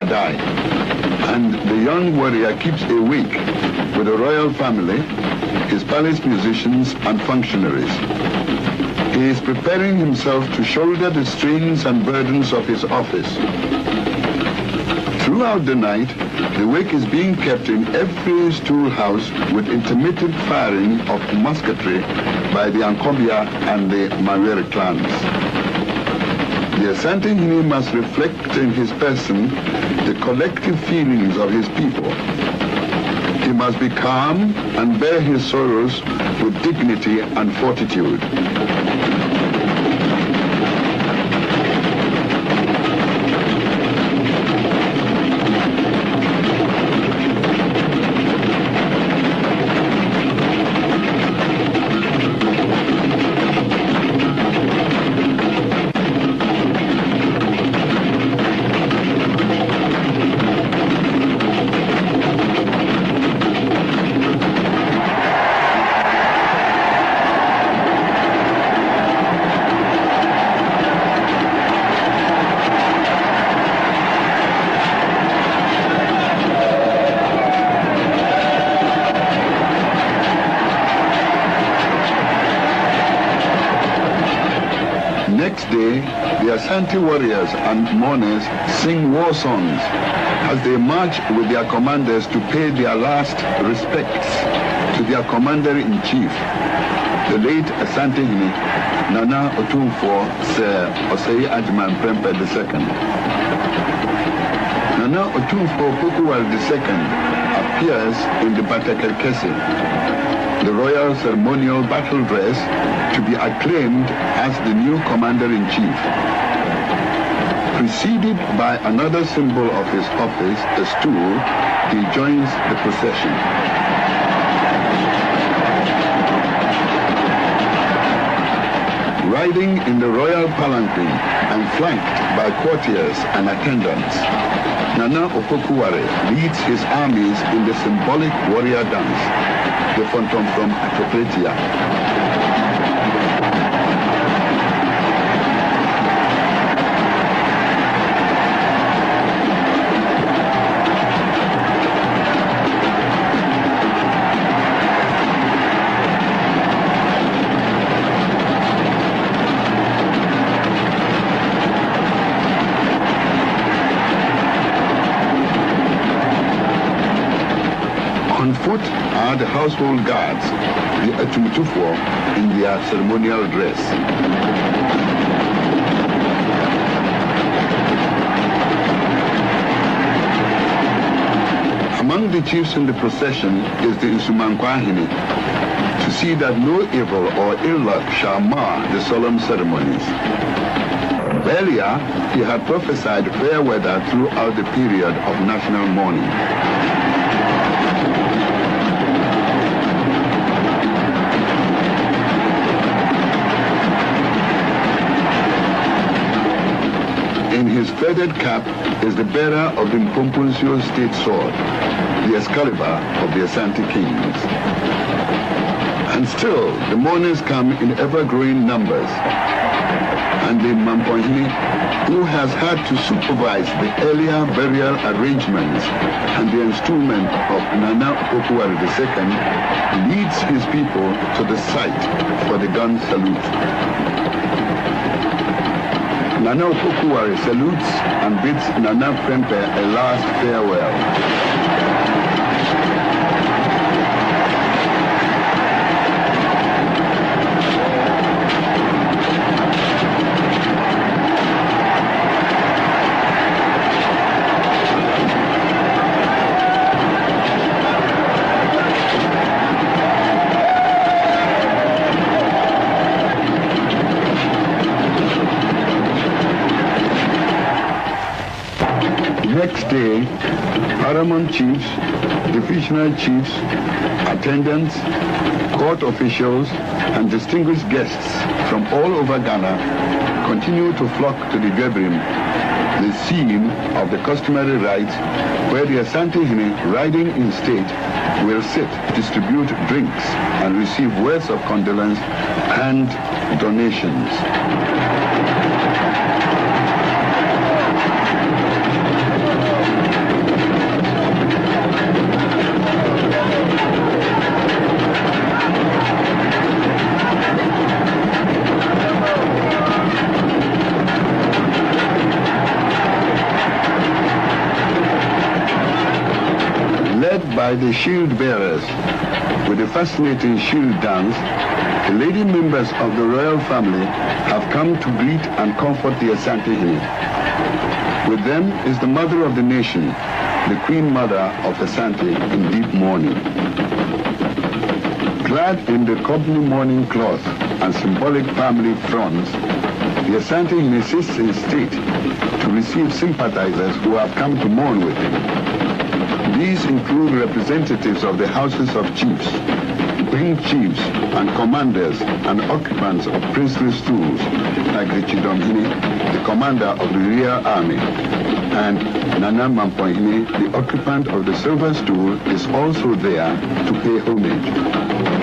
die, and the young warrior keeps awake with the royal family, his palace musicians and functionaries. He is preparing himself to shoulder the strains and burdens of his office. Throughout the night, the wake is being kept in every stool house with intermittent firing of musketry by the Ankobia and the Mawere clans. The Asantehene must reflect in his person the collective feelings of his people. He must be calm and bear his sorrows with dignity and fortitude. Next day, the Asante warriors and mourners sing war songs as they march with their commanders to pay their last respects to their commander-in-chief, the late Asantehene, Nana Otumfuo Sir Osei Agyman II. Nana Otumfuo Opoku Ware II appears in the Batekelkesi, the royal ceremonial battle dress, to be acclaimed as the new commander-in-chief. Preceded by another symbol of his office, a stool, he joins the procession. Riding in the royal palanquin and flanked by courtiers and attendants, Nana Opoku Ware leads his armies in the symbolic warrior dance, the Phantom from Atopletia. On foot are the household guards, the Otumfuo, in their ceremonial dress. Among the chiefs in the procession is the Nsumankwahene, to see that no evil or ill luck shall mar the solemn ceremonies. Earlier, he had prophesied fair weather throughout the period of national mourning. In his feathered cap is the bearer of the Mpomponsio's state sword, the Excalibur of the Ashanti Kings. And still, the mourners come in ever-growing numbers. And the Mampohene, who has had to supervise the earlier burial arrangements and the enstoolment of Nana Opoku Ware II, leads his people to the site for the gun salute. Nana Opoku Ware salutes and bids Nana Prempe a last farewell. Next day, paramount chiefs, divisional chiefs, attendants, court officials, and distinguished guests from all over Ghana continue to flock to the Dwebrim, the scene of the customary rites where the Asantehene, riding in state, will sit, distribute drinks, and receive words of condolence and donations. by the shield bearers with the fascinating shield dance, the lady members of the royal family have come to greet and comfort the Asantehene. With them is the mother of the nation, the Queen Mother of Asante in deep mourning. Clad in the company mourning cloth and symbolic family fronds, the Asantehene sits in state to receive sympathizers who have come to mourn with him. These include representatives of the houses of chiefs, wing chiefs and commanders and occupants of princely stools like the Chidomhene, the commander of the rear army, and Nana Mampohene, the occupant of the silver stool, is also there to pay homage.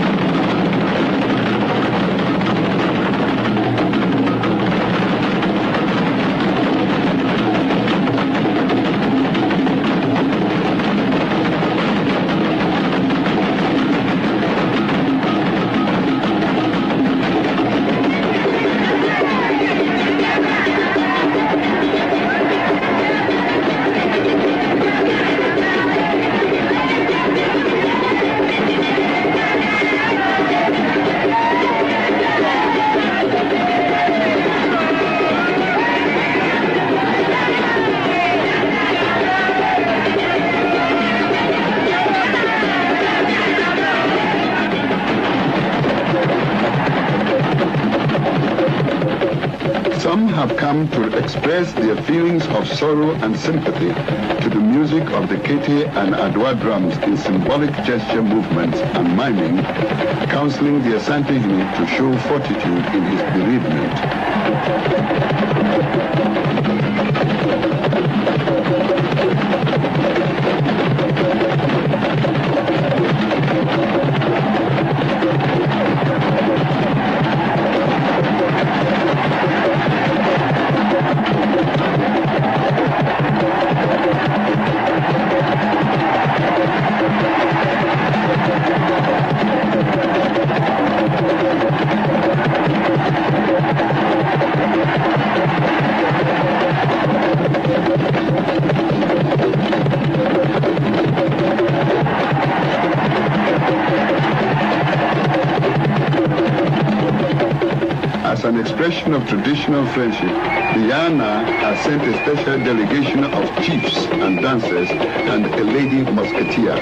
Some have come to express their feelings of sorrow and sympathy to the music of the Kete and Adwa drums in symbolic gesture movements and miming, counseling the Asantehene to show fortitude in his bereavement. As an expression of traditional friendship, the Yana has sent a special delegation of chiefs and dancers and a lady musketeer.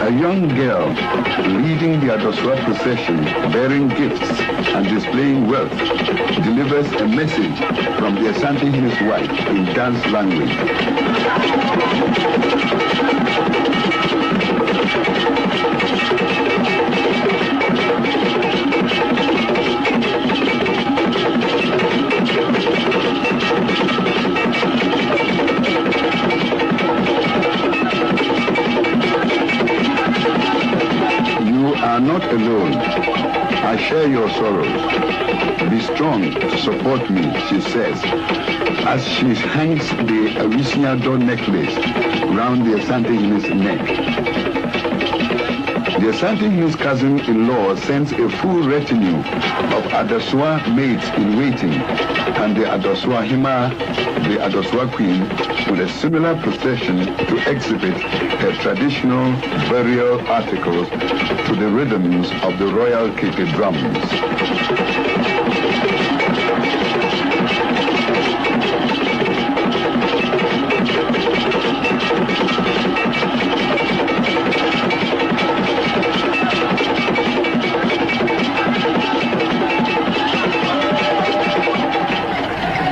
A young girl leading the Adoswa procession, bearing gifts and displaying wealth, delivers a message from the Asantehene's wife in dance language. You are not alone. I share your sorrows. Be strong to support me, she says, as she hangs the Awisiado necklace round the Asantehene's neck. The Asantehene's cousin-in-law sends a full retinue of Adoswa maids in waiting and the Adoswa Hima, the Adoswa Queen, with a similar procession to exhibit her traditional burial articles to the rhythms of the royal Kete drums.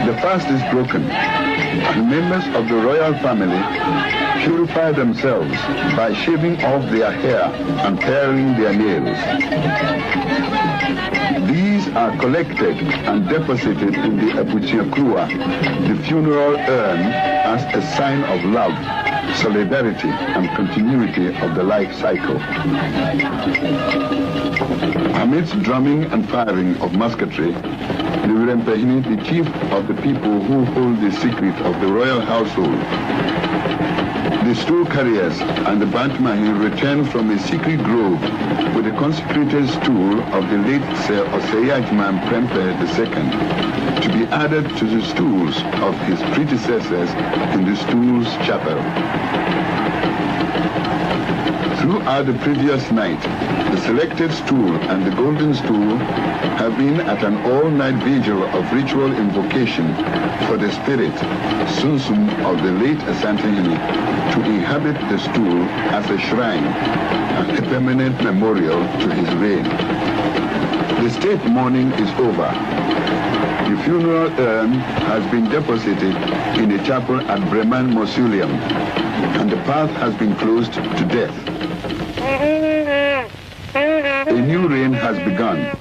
The fast is broken, and members of the royal family purify themselves by shaving off their hair and paring their nails. These are collected and deposited in the Abuchiakrua, the funeral urn, as a sign of love, solidarity, and continuity of the life cycle. Amidst drumming and firing of musketry, the Rempehini, the chief of the people who hold the secret of the royal household, The stool carriers and the Bantmahi returned from a secret grove with the consecrated stool of the late Sir Osei-Agyman Prempeh II to be added to the stools of his predecessors in the Stools Chapel. Throughout the previous night, the selected stool and the golden stool have been at an all-night vigil of ritual invocation for the spirit, Sunsum, of the late Asantehene to inhabit the stool as a shrine and a permanent memorial to his reign. The state mourning is over. The funeral urn has been deposited in a chapel at Bremen Mausoleum, and the path has been closed to death. A new reign has begun.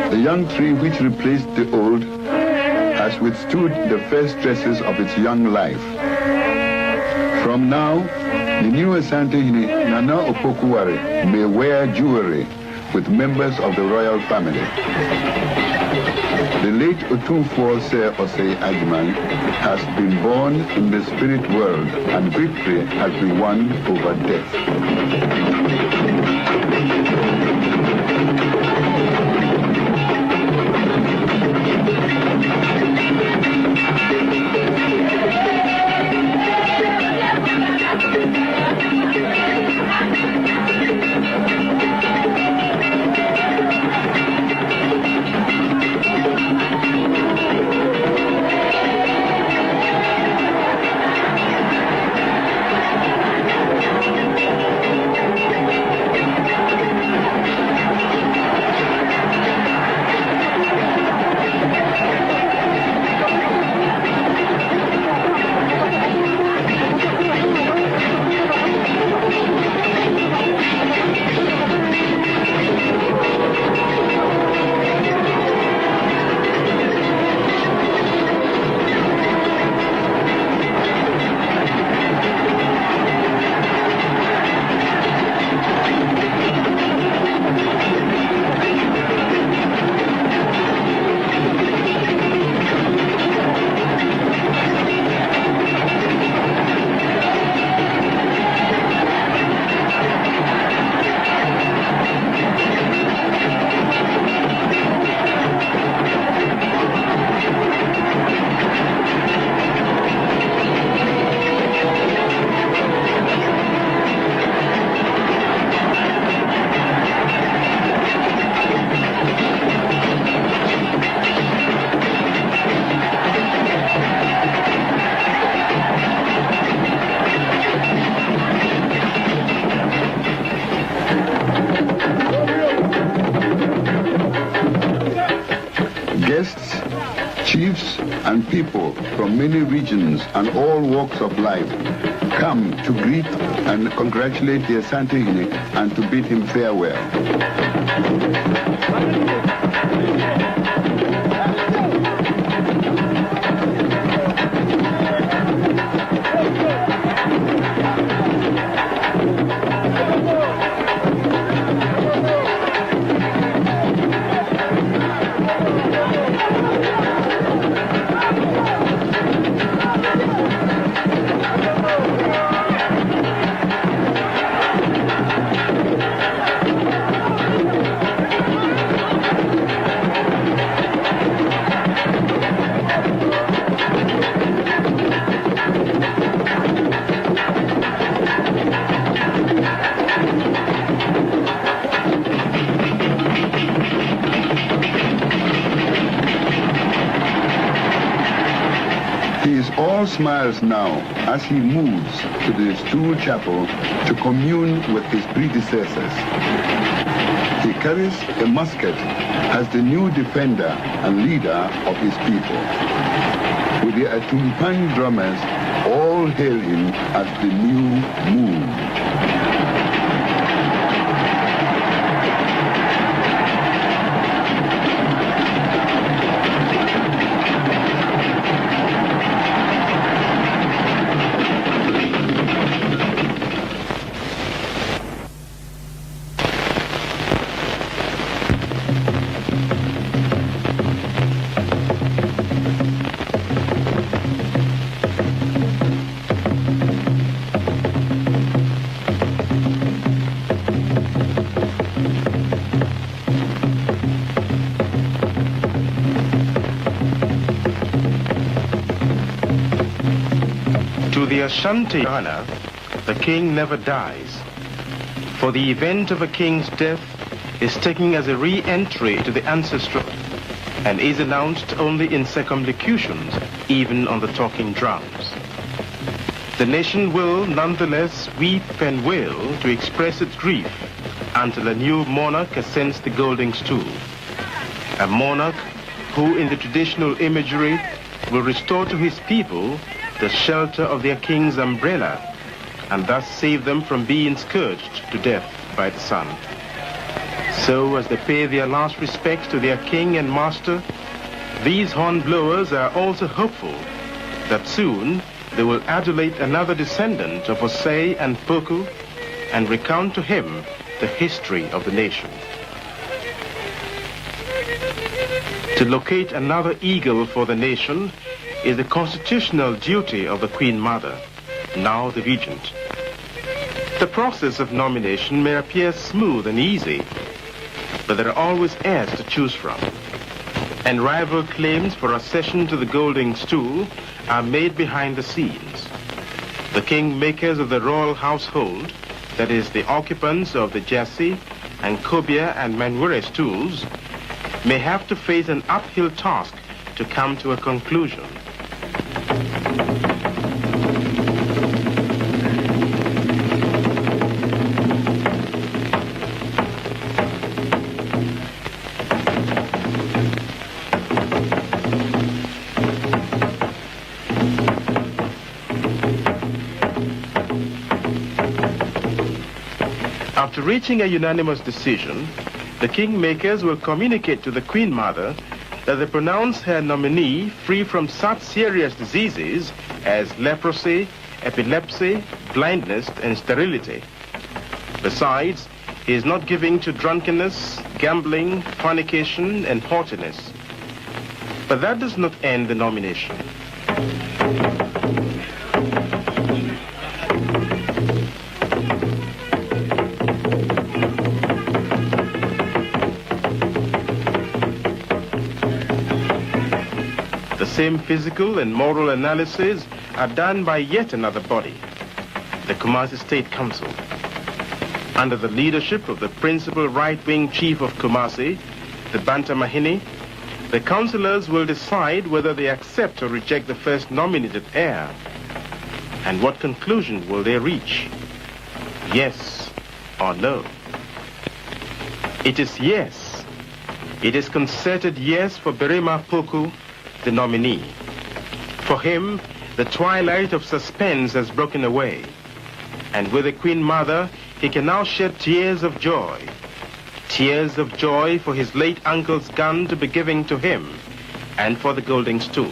The young tree which replaced the old has withstood the first stresses of its young life. From now, the new Asantehene Nana Opoku Ware may wear jewelry with members of the royal family. The late Otumfuo Sir Osei-Agyman has been born in the spirit world, and victory has been won over death. Chiefs and people from many regions and all walks of life come to greet and congratulate the Asantehene and to bid him farewell. He is all smiles now as he moves to the Stool Chapel to commune with his predecessors. He carries a musket as the new defender and leader of his people. With the Atumpan drummers all hail him as the new moon. the Ashanti Ghana, the king never dies, for the event of a king's death is taken as a re-entry into the ancestral and is announced only in circumlocutions, even on the talking drums. The nation will nonetheless weep and wail to express its grief until a new monarch ascends the golden stool. A monarch who, in the traditional imagery, will restore to his people the shelter of their king's umbrella and thus save them from being scourged to death by the sun. So, as they pay their last respects to their king and master, these hornblowers are also hopeful that soon they will adulate another descendant of Osei and Poku and recount to him the history of the nation. To locate another eagle for the nation is the constitutional duty of the Queen Mother, now the regent. The process of nomination may appear smooth and easy, but there are always heirs to choose from, and rival claims for accession to the golden stool are made behind the scenes. The kingmakers of the royal household, that is, the occupants of the Jassi and Kobia and Manwere stools, may have to face an uphill task to come to a conclusion. After reaching a unanimous decision, the kingmakers will communicate to the Queen Mother that they pronounce her nominee free from such serious diseases as leprosy, epilepsy, blindness, and sterility. Besides, he is not giving to drunkenness, gambling, fornication, and haughtiness. But that does not end the nomination. The same physical and moral analyses are done by yet another body, the Kumasi State Council. Under the leadership of the principal right-wing chief of Kumasi, the Bantamahini, the councillors will decide whether they accept or reject the first nominated heir. And what conclusion will they reach? Yes or no? It is yes. It is concerted yes for Berema Poku, the nominee. For him, the twilight of suspense has broken away, and with the Queen Mother, he can now shed tears of joy for his late uncle's gun to be given to him, and for the golden stool.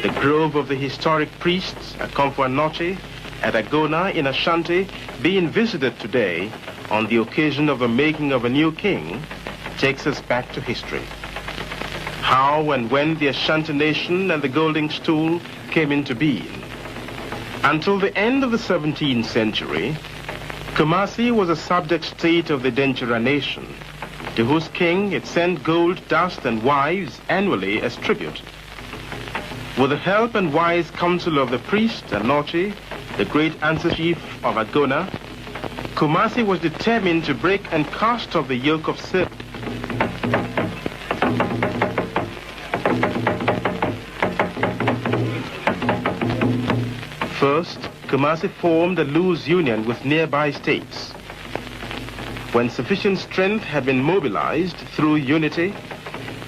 The grove of the historic priests, Akomfo Anoche, at Agona in Ashanti, being visited today on the occasion of the making of a new king, takes us back to history. How and when the Ashanti nation and the golden stool came into being. Until the end of the 17th century, Kumasi was a subject state of the Denchera nation, to whose king it sent gold, dust, and wives annually as tribute. With the help and wise counsel of the priest Anoche, the great ancestor chief of Agona, Kumasi was determined to break and cast off the yoke of service. First, Kumasi formed a loose union with nearby states. When sufficient strength had been mobilized through unity,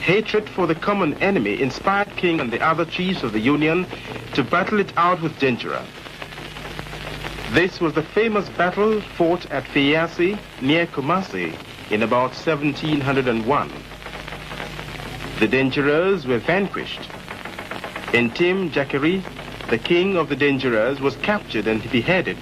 hatred for the common enemy inspired King and the other chiefs of the union to battle it out with Denchera. This was the famous battle fought at Fiyasi near Kumasi in about 1701. The Dencheras were vanquished. Entim Jakeri, the king of the Dencheras, was captured and beheaded.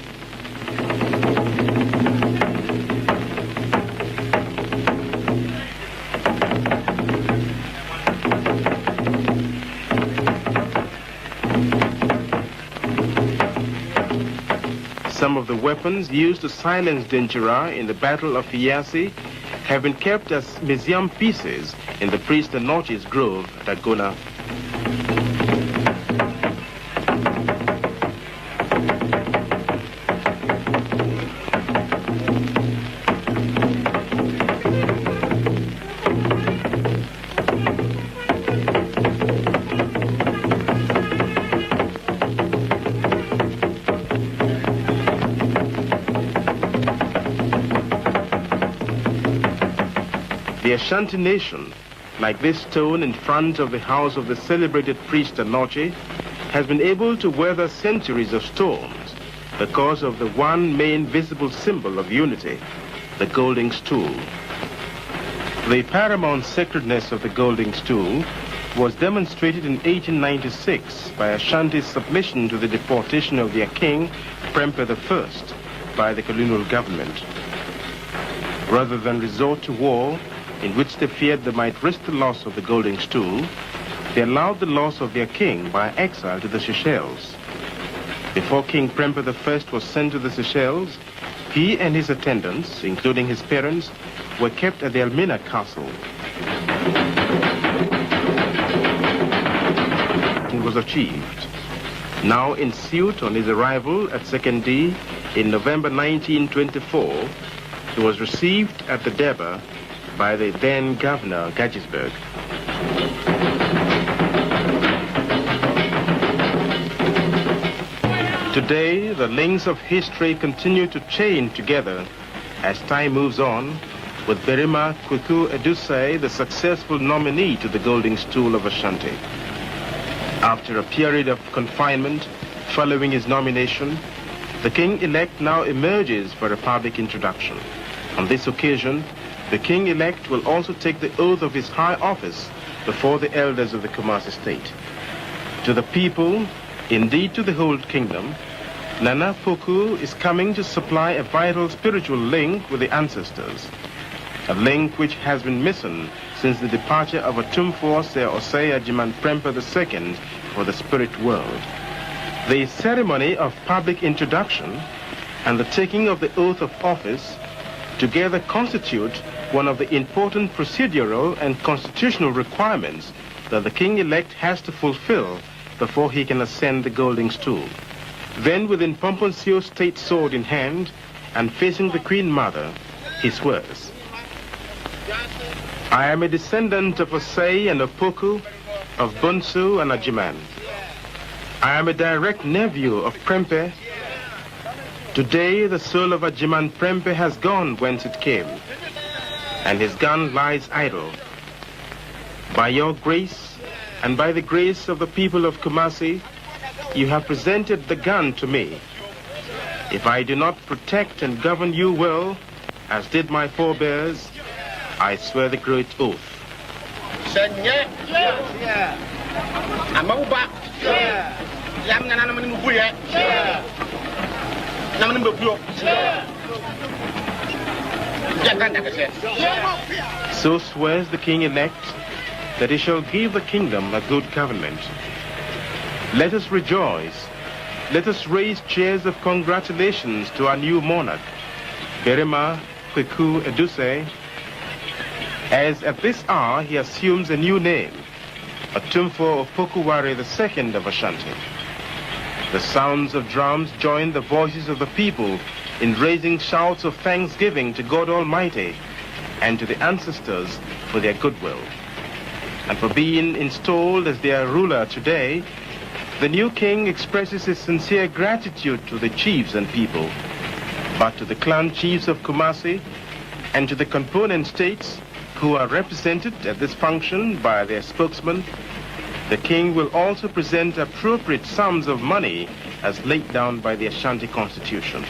Some of the weapons used to silence Denchera in the Battle of Fiyasi have been kept as museum pieces in the priest Anochi's grove at Agona. The Ashanti nation, like this stone in front of the house of the celebrated priest Anochi, has been able to weather centuries of storms because of the one main visible symbol of unity, the golden stool. The paramount sacredness of the golden stool was demonstrated in 1896 by Ashanti's submission to the deportation of their king, Prempeh I, by the colonial government. Rather than resort to war, in which they feared they might risk the loss of the golden stool, they allowed the loss of their king by exile to the Seychelles. Before King Prempeh I was sent to the Seychelles, he and his attendants, including his parents, were kept at the Elmina Castle. It was achieved. Now ensued on his arrival at Sekondi in November 1924, he was received at the Deba by the then governor, Gagisberg. Today, the links of history continue to chain together as time moves on, with Berima Opoku Ware, the successful nominee to the Golden Stool of Ashanti. After a period of confinement following his nomination, the king-elect now emerges for a public introduction. On this occasion, the king-elect will also take the oath of his high office before the elders of the Kumasi state. To the people, indeed to the whole kingdom, Nana Opoku is coming to supply a vital spiritual link with the ancestors, a link which has been missing since the departure of Otumfuo Osei Ajiman Prempeh II for the spirit world. The ceremony of public introduction and the taking of the oath of office together constitute one of the important procedural and constitutional requirements that the king-elect has to fulfill before he can ascend the golden stool. Then, with Pomponsio's state sword in hand and facing the Queen Mother, he swears, "I am a descendant of Osei and Opoku, of Bunsu and Ajiman. I am a direct nephew of Prempeh. Today, the soul of Ajiman Prempeh has gone whence it came, and his gun lies idle. By your grace, and by the grace of the people of Kumasi, you have presented the gun to me. If I do not protect and govern you well, as did my forebears, I swear the great oath." So swears the king-elect that he shall give the kingdom a good government. Let us rejoice. Let us raise cheers of congratulations to our new monarch, Berima Opoku Ware, as at this hour he assumes a new name, Otumfuo Opoku Ware II of Ashanti. The sounds of drums join the voices of the people in raising shouts of thanksgiving to God Almighty and to the ancestors for their goodwill. And for being installed as their ruler today, the new king expresses his sincere gratitude to the chiefs and people, but to the clan chiefs of Kumasi and to the component states who are represented at this function by their spokesman, the king will also present appropriate sums of money as laid down by the Ashanti Constitution.